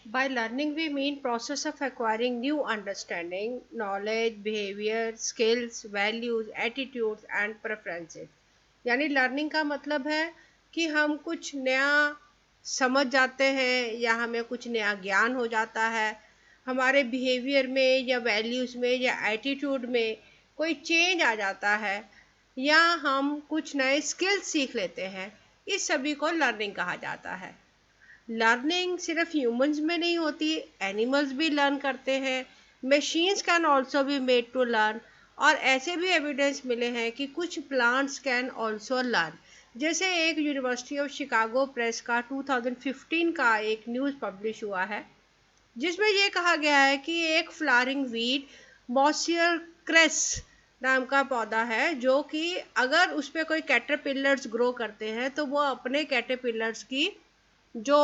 By learning, we mean process of acquiring new understanding, knowledge, behavior, skills, values, attitudes and preferences. यानी learning का मतलब है कि हम कुछ नया समझ जाते हैं या हमें कुछ नया ज्ञान हो जाता है, हमारे बिहेवियर में या वैल्यूज़ में या एटीट्यूड में कोई चेंज आ जाता है, या हम कुछ नए स्किल्स सीख लेते हैं। इस सभी को लर्निंग कहा जाता है। लर्निंग सिर्फ ह्यूमंस में नहीं होती, एनिमल्स भी लर्न करते हैं। Machines can also be made to learn. और ऐसे भी एविडेंस मिले हैं कि कुछ प्लांट्स कैन ऑल्सो लर्न। जैसे एक यूनिवर्सिटी ऑफ शिकागो प्रेस का 2015 का एक न्यूज़ पब्लिश हुआ है, जिसमें ये कहा गया है कि एक फ्लावरिंग वीड मॉसियर क्रेस नाम का पौधा है, जो कि अगर उस पर कोई कैटरपिलर्स ग्रो करते हैं तो वो अपने कैटरपिलर्स की जो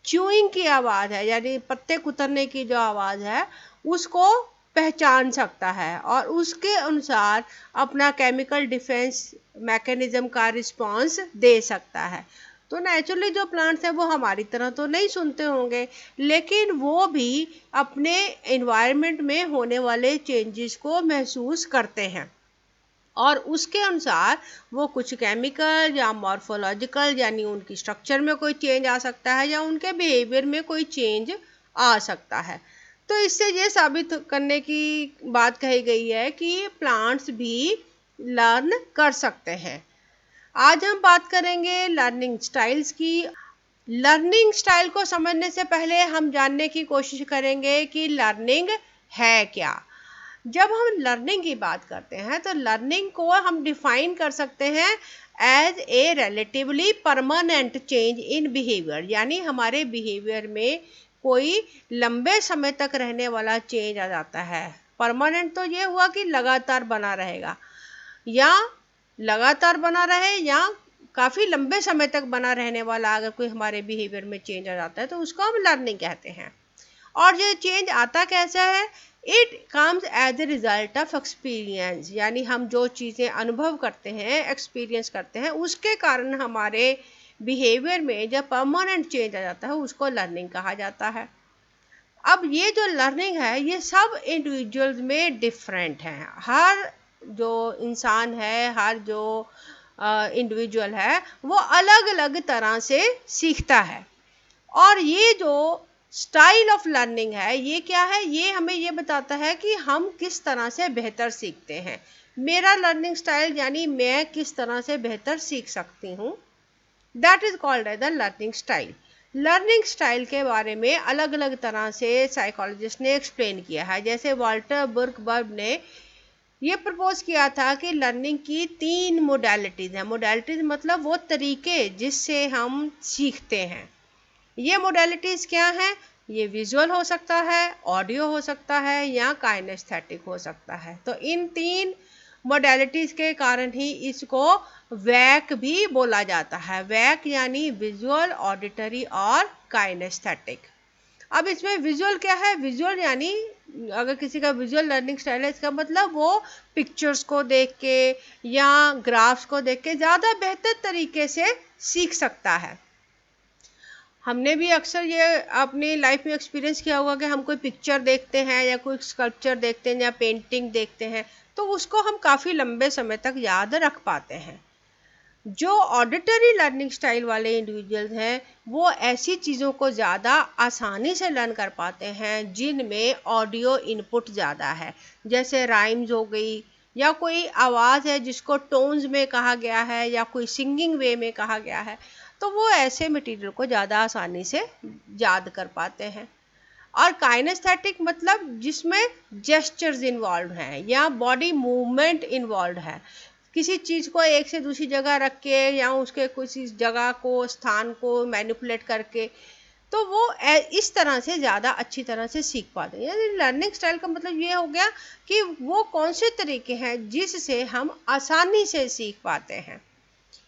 च्यूइंग की आवाज़ है, यानी पत्ते कुतरने की जो आवाज़ है, उसको पहचान सकता है और उसके अनुसार अपना केमिकल डिफेंस मैकेनिज्म का रिस्पॉन्स दे सकता है। तो नेचुरली जो प्लांट्स हैं वो हमारी तरह तो नहीं सुनते होंगे, लेकिन वो भी अपने एनवायरनमेंट में होने वाले चेंजेस को महसूस करते हैं और उसके अनुसार वो कुछ केमिकल या मॉर्फोलॉजिकल, यानी उनकी स्ट्रक्चर में कोई चेंज आ सकता है या उनके बिहेवियर में कोई चेंज आ सकता है। तो इससे ये साबित करने की बात कही गई है कि प्लांट्स भी लर्न कर सकते हैं। आज हम बात करेंगे लर्निंग स्टाइल्स की। लर्निंग स्टाइल को समझने से पहले हम जानने की कोशिश करेंगे कि लर्निंग है क्या। जब हम लर्निंग की बात करते हैं तो लर्निंग को हम डिफाइन कर सकते हैं as a relatively permanent change in behaviour, यानी हमारे बिहेवियर में कोई लंबे समय तक रहने वाला चेंज आ जाता है। परमानेंट तो ये हुआ कि लगातार बना रहेगा, या लगातार बना रहे या काफ़ी लंबे समय तक बना रहने वाला अगर कोई हमारे बिहेवियर में चेंज आ जाता है तो उसको हम लर्निंग कहते हैं। और ये चेंज आता कैसा है? It comes as a result of experience, यानी हम जो चीज़ें अनुभव करते हैं, एक्सपीरियंस करते हैं, उसके कारण हमारे बिहेवियर में जब परमानेंट चेंज आ जाता है उसको लर्निंग कहा जाता है। अब ये जो लर्निंग है ये सब इंडिविजुअल्स में डिफरेंट है। हर जो इंसान है, हर जो इंडिविजुअल है, वो अलग अलग तरह से सीखता है। और ये जो स्टाइल ऑफ लर्निंग है ये क्या है? ये हमें ये बताता है कि हम किस तरह से बेहतर सीखते हैं। मेरा लर्निंग स्टाइल यानी मैं किस तरह से बेहतर सीख सकती हूँ, that is called as the learning style. Learning style के बारे में अलग अलग तरह से साइकोलॉजिस्ट ने एक्सप्लेन किया है। जैसे वाल्टर बुर्कबर्ग ने ये प्रपोज किया था कि लर्निंग की 3 मोडालिटीज़ हैं। मोडालिटीज़ मतलब वो तरीके जिससे हम सीखते हैं। ये मोडालिटीज़ क्या हैं? ये विजुअल हो सकता है, ऑडियो हो सकता है या काइनेस्थेटिक हो सकता है। तो इन 3 मोडालिटीज़ के कारण ही इसको वैक भी बोला जाता है। वैक यानी विजुअल, ऑडिटरी और काइनेस्थेटिक। अब इसमें विजुअल क्या है? विजुअल यानी अगर किसी का विजुअल लर्निंग स्टाइल है, इसका मतलब वो पिक्चर्स को देख के या ग्राफ्स को देख के ज़्यादा बेहतर तरीके से सीख सकता है। हमने भी अक्सर ये अपनी लाइफ में एक्सपीरियंस किया होगा कि हम कोई पिक्चर देखते हैं या कोई स्कल्पचर देखते हैं या पेंटिंग देखते हैं तो उसको हम काफ़ी लंबे समय तक याद रख पाते हैं। जो ऑडिटरी लर्निंग स्टाइल वाले इंडिविजुअल्स हैं वो ऐसी चीज़ों को ज़्यादा आसानी से लर्न कर पाते हैं जिनमें ऑडियो इनपुट ज़्यादा है। जैसे राइम्स हो गई, या कोई आवाज़ है जिसको टोन्स में कहा गया है या कोई सिंगिंग वे में कहा गया है, तो वो ऐसे मटेरियल को ज़्यादा आसानी से याद कर पाते हैं। और काइनेस्थेटिक मतलब जिसमें जेस्चर्स इन्वॉल्व हैं या बॉडी मूवमेंट इन्वॉल्व है। किसी चीज़ को एक से दूसरी जगह रख के या उसके किसी जगह को, स्थान को मैनिपुलेट करके, तो वो इस तरह से ज़्यादा अच्छी तरह से सीख पाते हैं। यानी लर्निंग स्टाइल का मतलब ये हो गया कि वो कौन से तरीके हैं जिससे हम आसानी से सीख पाते हैं।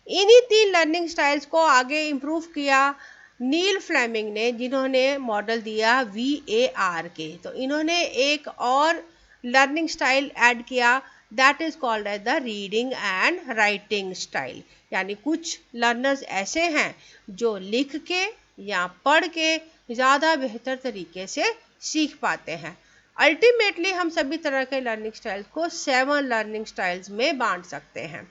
इन्हीं 3 लर्निंग स्टाइल्स को आगे इम्प्रूव किया नील फ्लेमिंग ने, जिन्होंने मॉडल दिया VAR के। तो इन्होंने एक और लर्निंग स्टाइल ऐड किया, that is called as the reading and writing style. यानी कुछ लर्नर्स ऐसे हैं जो लिख के या पढ़ के ज़्यादा बेहतर तरीके से सीख पाते हैं। अल्टीमेटली हम सभी तरह के लर्निंग स्टाइल्स को 7 लर्निंग स्टाइल्स में बांट सकते हैं।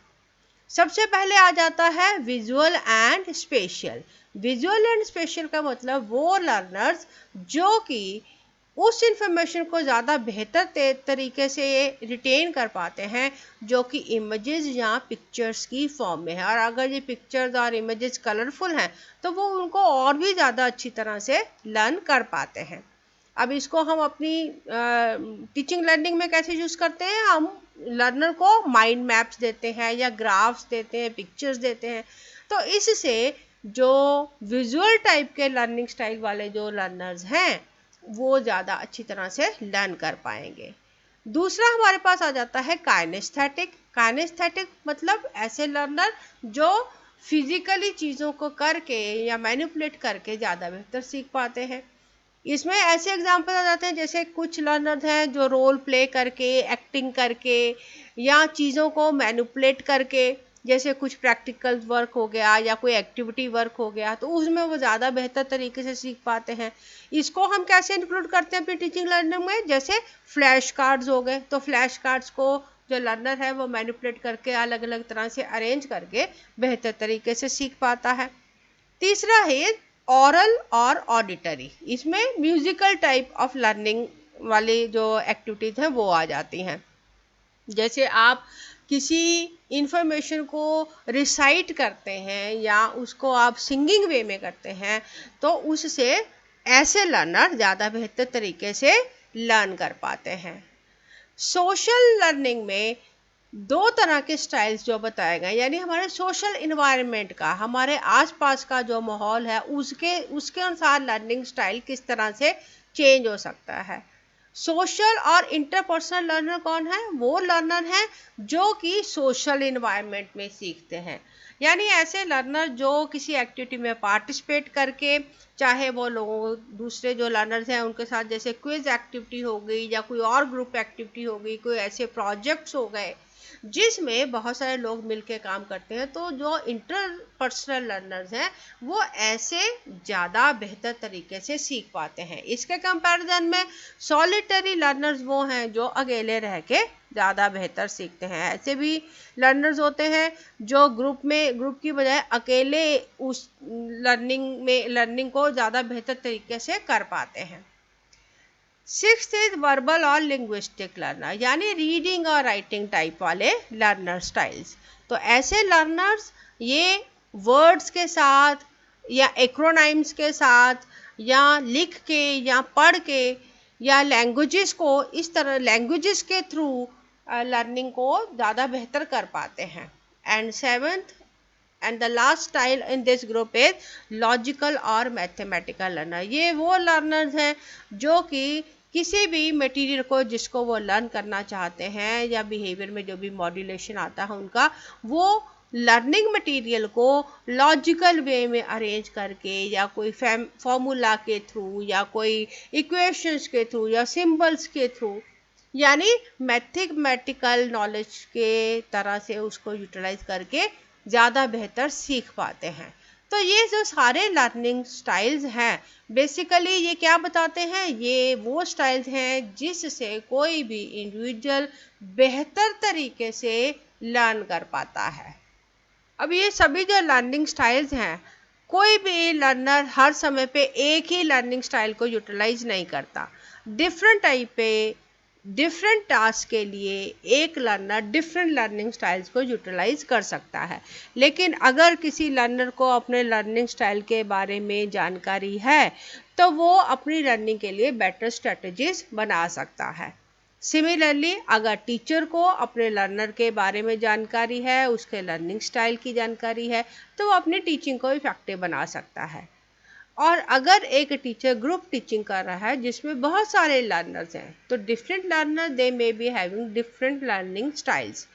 सबसे पहले आ जाता है visual and special. Visual and special का मतलब वो लर्नर्स जो कि उस इंफॉर्मेशन को ज़्यादा बेहतर तरीके से रिटेन कर पाते हैं जो कि इमेजेस या पिक्चर्स की फॉर्म में है, और अगर ये पिक्चर्स और इमेजेस कलरफुल हैं तो वो उनको और भी ज़्यादा अच्छी तरह से लर्न कर पाते हैं। अब इसको हम अपनी टीचिंग लर्निंग में कैसे यूज़ करते हैं, हम लर्नर को माइंड मैप्स देते हैं या ग्राफ्स देते हैं, पिक्चर्स देते हैं। तो इससे जो विजुअल टाइप के लर्निंग स्टाइल वाले जो लर्नर्स हैं वो ज़्यादा अच्छी तरह से लर्न कर पाएंगे। दूसरा हमारे पास आ जाता है काइनेस्थेटिक। काइनेस्थेटिक मतलब ऐसे लर्नर जो फिजिकली चीज़ों को करके या मैनिपुलेट करके ज़्यादा बेहतर सीख पाते हैं। इसमें ऐसे एग्जाम्पल आ जाते हैं जैसे कुछ लर्नर्स हैं जो रोल प्ले करके, एक्टिंग करके या चीज़ों को मैनिपुलेट करके, जैसे कुछ प्रैक्टिकल वर्क हो गया या कोई एक्टिविटी वर्क हो गया, तो उसमें वो ज़्यादा बेहतर तरीके से सीख पाते हैं। इसको हम कैसे इंक्लूड करते हैं अपनी टीचिंग लर्निंग में, जैसे फ्लैश कार्ड्स हो गए, तो फ्लैश कार्ड्स को जो लर्नर है वो मैनिपुलेट करके अलग अलग तरह से अरेंज करके बेहतर तरीके से सीख पाता है। तीसरा है ऑरल और ऑडिटरी। इसमें म्यूजिकल टाइप ऑफ लर्निंग वाली जो एक्टिविटीज़ हैं वो आ जाती हैं। जैसे आप किसी इंफॉर्मेशन को रिसाइट करते हैं या उसको आप सिंगिंग वे में करते हैं, तो उससे ऐसे लर्नर ज़्यादा बेहतर तरीके से लर्न कर पाते हैं। सोशल लर्निंग में 2 तरह के स्टाइल्स जो बताए गए, यानी हमारे सोशल इन्वायरमेंट का, हमारे आसपास का जो माहौल है उसके अनुसार लर्निंग स्टाइल किस तरह से चेंज हो सकता है। सोशल और इंटरपर्सनल लर्नर कौन है, वो लर्नर हैं जो कि सोशल इन्वायरमेंट में सीखते हैं, यानी ऐसे लर्नर जो किसी एक्टिविटी में पार्टिसिपेट करके, चाहे वो लोगों दूसरे जो लर्नर्स हैं उनके साथ, जैसे क्विज एक्टिविटी हो गई या कोई और ग्रुप एक्टिविटी हो गई, कोई ऐसे प्रोजेक्ट्स हो गए जिसमें बहुत सारे लोग मिलकर काम करते हैं, तो जो इंटरपर्सनल लर्नर्स हैं वो ऐसे ज़्यादा बेहतर तरीके से सीख पाते हैं। इसके कंपैरिजन में सॉलिटरी लर्नर्स वो हैं जो अकेले रह के ज़्यादा बेहतर सीखते हैं। ऐसे भी लर्नर्स होते हैं जो ग्रुप की बजाय अकेले उस लर्निंग को ज़्यादा बेहतर तरीके से कर पाते हैं। 6th इज वर्बल और लिंग्विस्टिक लर्नर, यानी रीडिंग और राइटिंग टाइप वाले लर्नर स्टाइल्स। तो ऐसे लर्नर्स ये वर्ड्स के साथ या एक्रोनाइम्स के साथ या लिख के या पढ़ के या लैंग्वेजेस को, इस तरह लैंग्वेजेस के थ्रू लर्निंग को ज़्यादा बेहतर कर पाते हैं। And 7th and the last style in this group is logical और मैथमेटिकल लर्नर। ये वो लर्नर्स हैं जो कि किसी भी मटेरियल को जिसको वो लर्न करना चाहते हैं या बिहेवियर में जो भी मॉड्यूलेशन आता है उनका, वो लर्निंग मटेरियल को लॉजिकल वे में अरेंज करके या कोई फॉर्मूला के थ्रू या कोई इक्वेशंस के थ्रू या सिंबल्स के थ्रू, यानी मैथमेटिकल नॉलेज के तरह से उसको यूटिलाइज करके ज़्यादा बेहतर सीख पाते हैं। तो ये जो सारे लर्निंग स्टाइल्स हैं, बेसिकली ये क्या बताते हैं, ये वो स्टाइल्स हैं जिससे कोई भी इंडिविजुअल बेहतर तरीके से लर्न कर पाता है। अब ये सभी जो लर्निंग स्टाइल्स हैं, कोई भी लर्नर हर समय पे एक ही लर्निंग स्टाइल को यूटिलाइज नहीं करता। डिफरेंट टाइप पे डिफरेंट टास्क के लिए एक लर्नर डिफरेंट लर्निंग स्टाइल्स को यूटिलाइज कर सकता है। लेकिन अगर किसी लर्नर को अपने लर्निंग स्टाइल के बारे में जानकारी है तो वो अपनी लर्निंग के लिए बेटर स्ट्रेटजीज बना सकता है। सिमिलरली अगर टीचर को अपने लर्नर के बारे में जानकारी है, उसके लर्निंग स्टाइल की जानकारी है, तो वो अपनी टीचिंग को इफेक्टिव बना सकता है। और अगर एक टीचर ग्रुप टीचिंग कर रहा है जिसमें बहुत सारे लर्नर्स हैं, तो different learner they may be having different learning styles.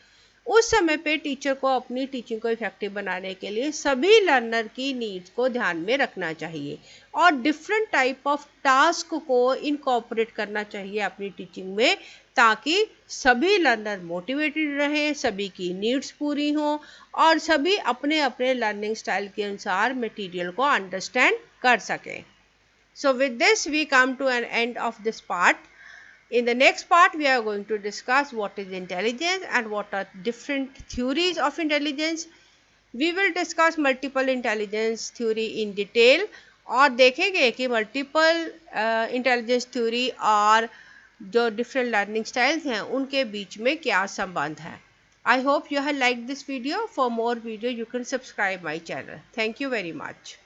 उस समय पे टीचर को अपनी टीचिंग को इफेक्टिव बनाने के लिए सभी लर्नर की नीड्स को ध्यान में रखना चाहिए और डिफरेंट टाइप ऑफ टास्क को इनकॉर्पोरेट करना चाहिए अपनी टीचिंग में, ताकि सभी लर्नर मोटिवेटेड रहें, सभी की नीड्स पूरी हों और सभी अपने अपने लर्निंग स्टाइल के अनुसार मटेरियल को अंडरस्टैंड कर सकें. So with this we come to an end of this part. In the next part we are going to discuss what is intelligence and what are different theories of intelligence. We will discuss multiple intelligence theory in detail और देखेंगे कि multiple intelligence theory और जो different learning styles हैं उनके बीच में क्या संबंध है. I hope you have liked this video. For more video you can subscribe my channel. Thank you very much.